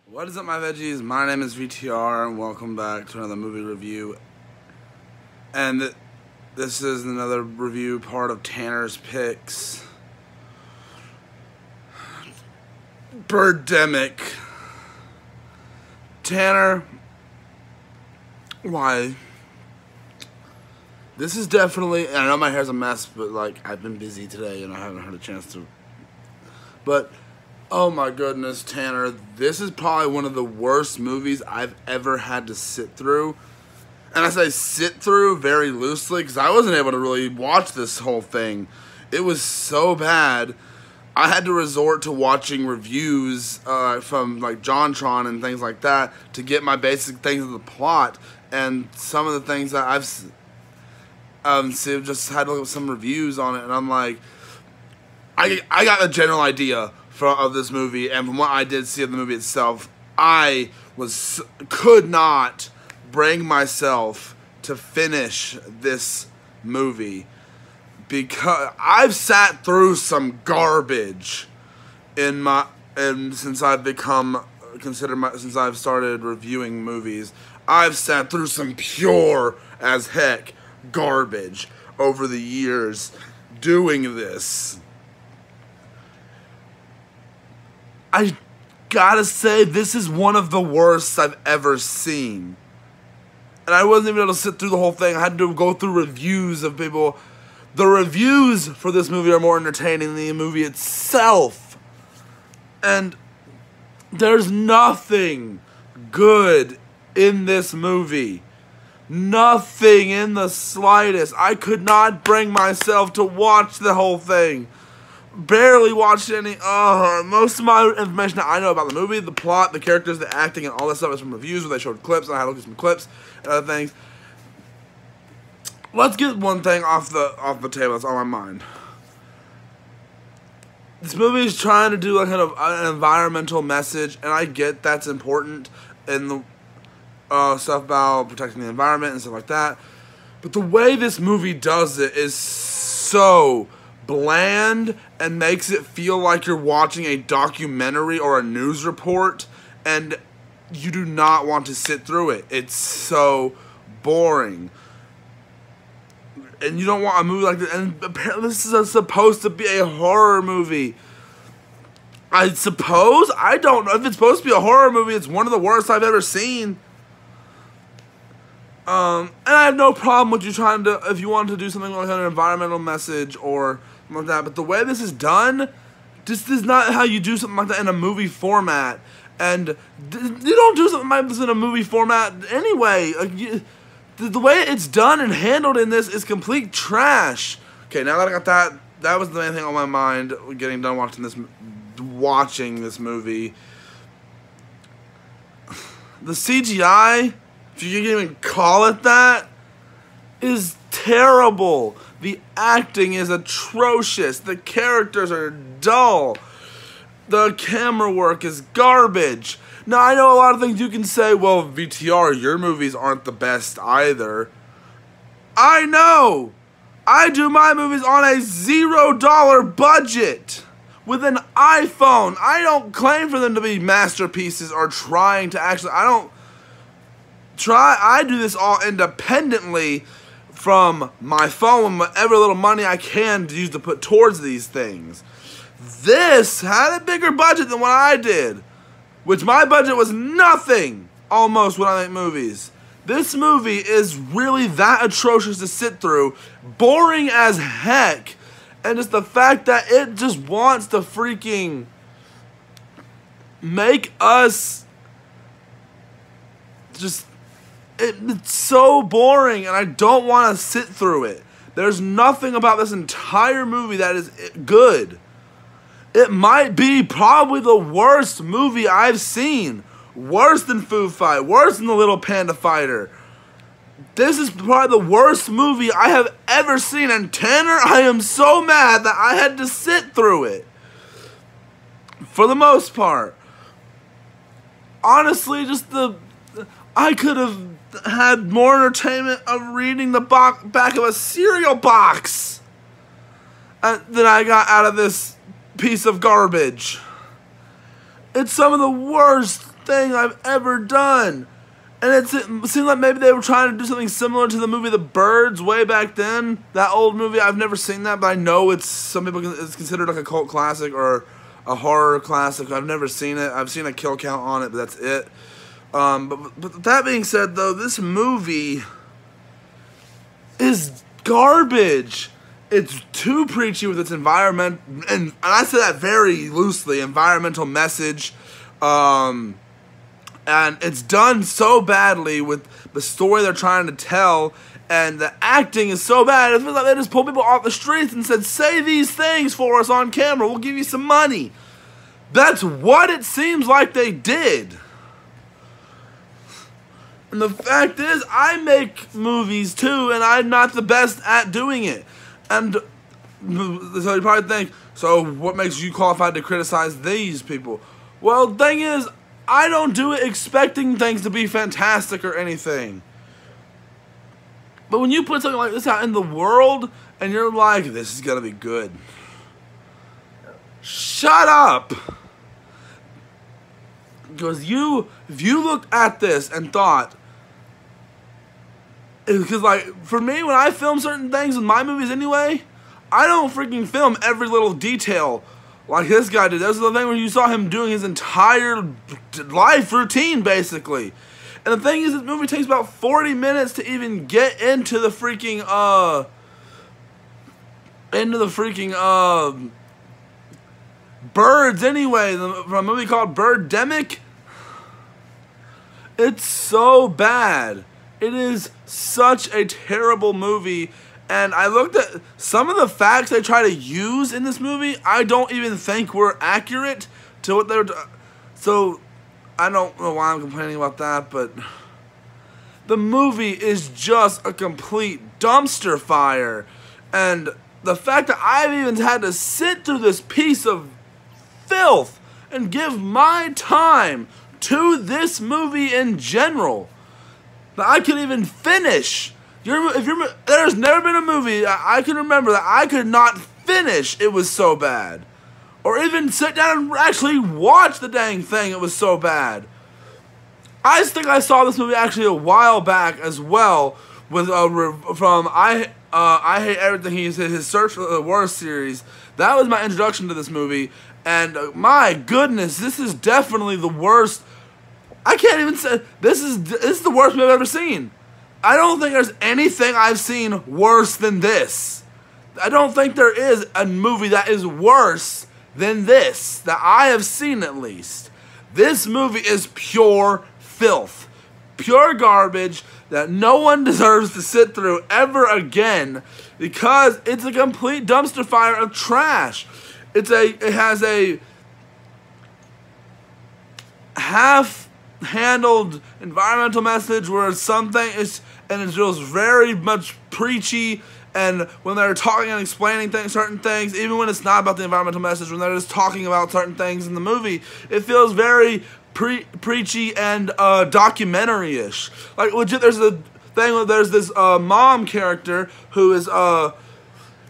What is up, my veggies? My name is VTR, and welcome back to another movie review. And this is another review part of Tanner's Picks. Birdemic. Tanner, why? This is definitely, I know my hair's a mess, but like, I've been busy today and I haven't had a chance to. But oh my goodness, Tanner, this is probably one of the worst movies I've ever had to sit through. And I say sit through very loosely because I wasn't able to really watch this whole thing. It was so bad. I had to resort to watching reviews from like JonTron and things like that to get my basic things of the plot. And some of the things that I've just had to look at some reviews on it, and I'm like, I got a general idea of this movie, and from what I did see of the movie itself, I could not bring myself to finish this movie because I've sat through some garbage since I've since I've started reviewing movies. I've sat through some pure as heck garbage over the years doing this. I gotta say, this is one of the worst I've ever seen. And I wasn't even able to sit through the whole thing. I had to go through reviews of people. The reviews for this movie are more entertaining than the movie itself. And there's nothing good in this movie. Nothing in the slightest. I could not bring myself to watch the whole thing. Barely watched any. Most of my information that I know about the movie, the plot, the characters, the acting, and all that stuff is from reviews where they showed clips, and I had to look at some clips and other things. Let's get one thing off the table that's on my mind. This movie is trying to do like kind of an environmental message, and I get that's important in the stuff about protecting the environment and stuff like that. But the way this movie does it is so bland and makes it feel like you're watching a documentary or a news report, and you do not want to sit through it. It's so boring. And you don't want a movie like this. And apparently this is supposed to be a horror movie. I suppose? I don't know. If it's supposed to be a horror movie, it's one of the worst I've ever seen. And I have no problem with you trying to, if you want to do something like an environmental message or something like that, but the way this is done, this is not how you do something like that in a movie format. And you don't do something like this in a movie format anyway. Like the way it's done and handled in this is complete trash. Okay, now that I got that was the main thing on my mind getting done watching this movie. The CGI, if you can even call it that, is terrible. The acting is atrocious. The characters are dull. The camera work is garbage. Now, I know a lot of things you can say, well, VTR, your movies aren't the best either. I know. I do my movies on a $0 budget with an iPhone. I don't claim for them to be masterpieces or trying to actually, I do this all independently from my phone, whatever little money I can use to put towards these things. This had a bigger budget than what I did, which my budget was nothing, almost, when I make movies. This movie is really that atrocious to sit through, boring as heck, and just the fact that it just wants to freaking make us just... It's so boring, and I don't want to sit through it. There's nothing about this entire movie that is good. It might be probably the worst movie I've seen. Worse than Food Fight. Worse than The Little Panda Fighter. This is probably the worst movie I have ever seen. And Tanner, I am so mad that I had to sit through it. For the most part. Honestly, I could have had more entertainment of reading the back of a cereal box than I got out of this piece of garbage. It's some of the worst thing I've ever done. And it seemed like maybe they were trying to do something similar to the movie The Birds way back then. That old movie, I've never seen that, but I know some people it's considered like a cult classic or a horror classic. I've never seen it. I've seen a kill count on it, but that's it. But that being said, though, this movie is garbage. It's too preachy with its environment, and I say that very loosely, environmental message. And it's done so badly with the story they're trying to tell, and the acting is so bad. It feels like they just pulled people off the streets and said, say these things for us on camera, we'll give you some money. That's what it seems like they did. And the fact is, I make movies too, and I'm not the best at doing it. And so you probably think, so what makes you qualified to criticize these people? Well, the thing is, I don't do it expecting things to be fantastic or anything. But when you put something like this out in the world, and you're like, this is gonna be good. Shut up! Because if you looked at this and thought, because like, for me, when I film certain things in my movies anyway, I don't freaking film every little detail like this guy did. That was the thing where you saw him doing his entire life routine, basically. And the thing is, this movie takes about 40 minutes to even get into the freaking, birds anyway, from a movie called Birdemic. It's so bad. It is such a terrible movie. And I looked at some of the facts they try to use in this movie, I don't even think were accurate to what they were. So, I don't know why I'm complaining about that, but the movie is just a complete dumpster fire. And the fact that I've even had to sit through this piece of filth and give my time to this movie in general, that I could even finish. There's never been a movie I can remember that I could not finish. It was so bad. Or even sit down and actually watch the dang thing. It was so bad. I think I saw this movie actually a while back as well with from I Hate Everything He Said, his Search for the Worst series. That was my introduction to this movie, and my goodness, this is definitely the worst. I can't even say this is the worst movie I've ever seen. I don't think there's anything I've seen worse than this. I don't think there is a movie that is worse than this, that I have seen at least. This movie is pure filth. Pure garbage that no one deserves to sit through ever again, because it's a complete dumpster fire of trash. It has a half-handled environmental message where something is, and it feels very much preachy, and when they're talking and explaining certain things, even when it's not about the environmental message, when they're just talking about certain things in the movie, it feels very preachy and documentary-ish. Like, legit, there's a thing where there's this mom character who is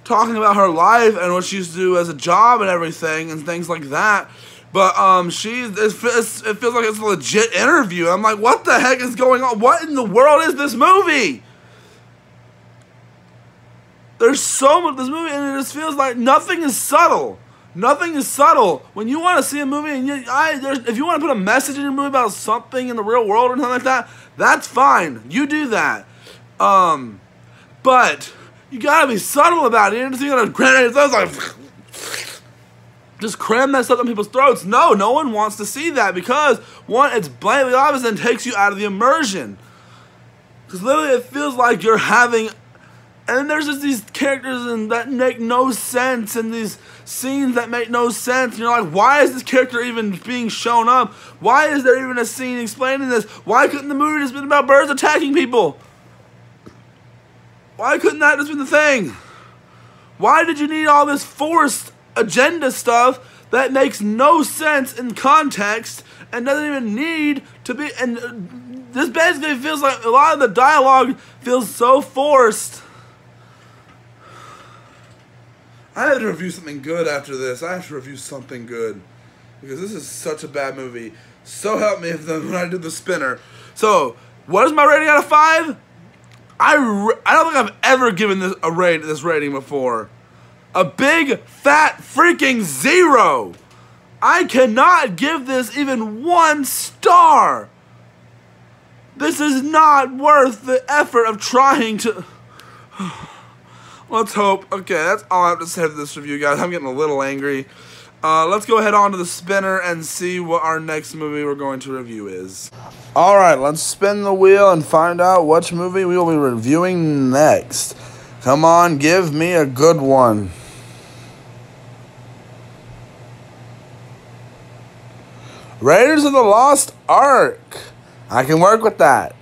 talking about her life and what she used to do as a job and everything and things like that. But it feels like it's a legit interview. I'm like, what the heck is going on? What in the world is this movie? There's so much this movie, and it just feels like nothing is subtle. Nothing is subtle. When you want to see a movie, and if you want to put a message in your movie about something in the real world or something like that, that's fine. You do that. But you gotta be subtle about it. You're just gonna cram it. Like, just cram that stuff in people's throats. No one wants to see that, because one, it's blatantly obvious and takes you out of the immersion. Because literally, it feels like you're having. And there's just these characters that make no sense, and these scenes that make no sense. And you're like, why is this character even being shown up? Why is there even a scene explaining this? Why couldn't the movie just been about birds attacking people? Why couldn't that just been the thing? Why did you need all this forced agenda stuff that makes no sense in context and doesn't even need to be? And this basically feels like a lot of the dialogue feels so forced. I have to review something good after this. I have to review something good, because this is such a bad movie. So help me when I do the spinner. So, what is my rating out of 5? I don't think I've ever given this rating before. A big, fat, freaking 0. I cannot give this even 1 star. This is not worth the effort of trying to... Let's hope. Okay, that's all I have to say for this review, guys. I'm getting a little angry. Let's go ahead on to the spinner and see what our next movie we're going to review is. Alright, let's spin the wheel and find out which movie we will be reviewing next. Come on, give me a good one. Raiders of the Lost Ark. I can work with that.